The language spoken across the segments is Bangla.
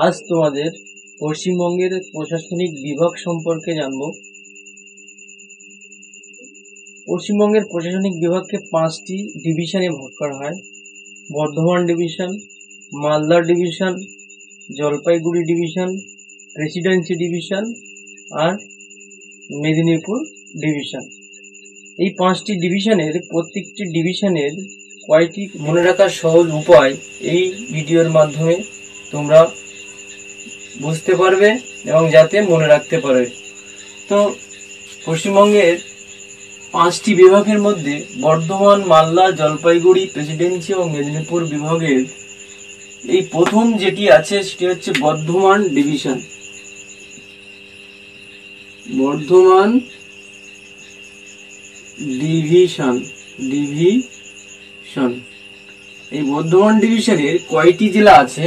আজ তোমাদের পশ্চিমবঙ্গের প্রশাসনিক বিভাগ সম্পর্কে জানব। পশ্চিমবঙ্গের প্রশাসনিক বিভাগকে 5টি ডিভিশনে ভাগ করা হয়। Bardhaman division, Malda division, Jalpaiguri division, presidency division আর মেদিনীপুর ডিভিশন। এই 5টি ডিভিশনের প্রত্যেকটি ডিভিশনের কয়টি মনে রাখার সহজ উপায় এই ভিডিওর মাধ্যমে তোমরা বুঝতে পারবে এবং যাতে মনে রাখতে পারবে। তো পশ্চিমবঙ্গের 5টি বিভাগের মধ্যে বর্ধমান, মালদা, জলপাইগুড়ি, প্রেসিডেন্সি ও মেদিনীপুর বিভাগের এই প্রথম যেটি আছে সেটি হচ্ছে বর্ধমান ডিভিশন। বর্ধমান ডিভিশন এই বর্ধমান ডিভিশনের কয়টি জেলা আছে,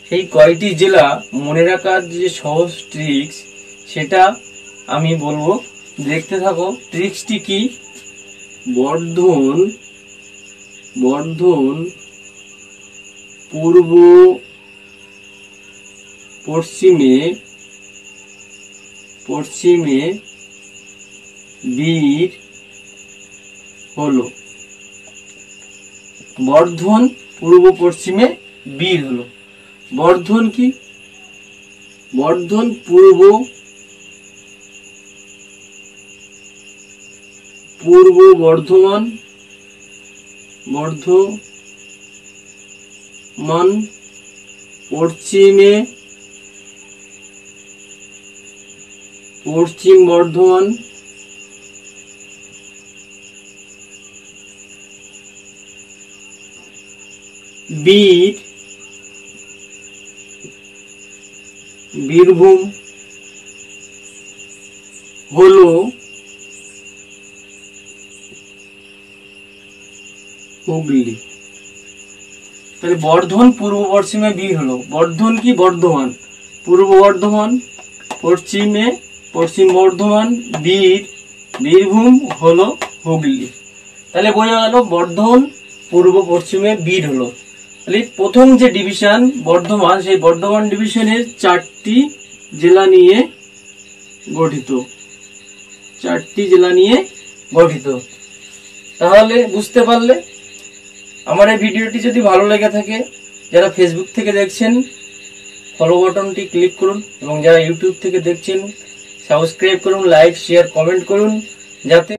সেই কয়টি জেলা মনে রাখার যে সহজ ট্রিক্স সেটা আমি বলবো, দেখতে থাকো। ট্রিক্সটি কি? বর্ধন পূর্ব পশ্চিমে বীর হলো। বর্ধন পূর্ব পশ্চিমে বীর হলো। বর্ধন কি? বর্ধন পূর্ব বর্ধমান, পশ্চিম বর্ধমান, বীরভূম হলো হুগলি। তাহলে বর্ধন পূর্ব পশ্চিমে বীর হলো। বর্ধন কি? বর্ধমান পূর্ব বর্ধমান, পশ্চিমে পশ্চিম বর্ধমান, বীরভূম হলো হুগলি। তাহলে বোঝা গেল বর্ধমান পূর্ব পশ্চিমে বীর হলো। তাহলে প্রথম যে ডিভিশন বর্ধমান, সেই বর্ধমান ডিভিশনের 4টি জেলা নিয়ে গঠিত। তাহলে বুঝতে পারলে। আমার এই ভিডিওটি যদি ভালো লেগে থাকে, যারা ফেসবুক থেকে দেখছেন ফলো বাটনটি ক্লিক করুন, এবং যারা ইউটিউব থেকে দেখছেন সাবস্ক্রাইব করুন, লাইক, শেয়ার, কমেন্ট করুন, যাতে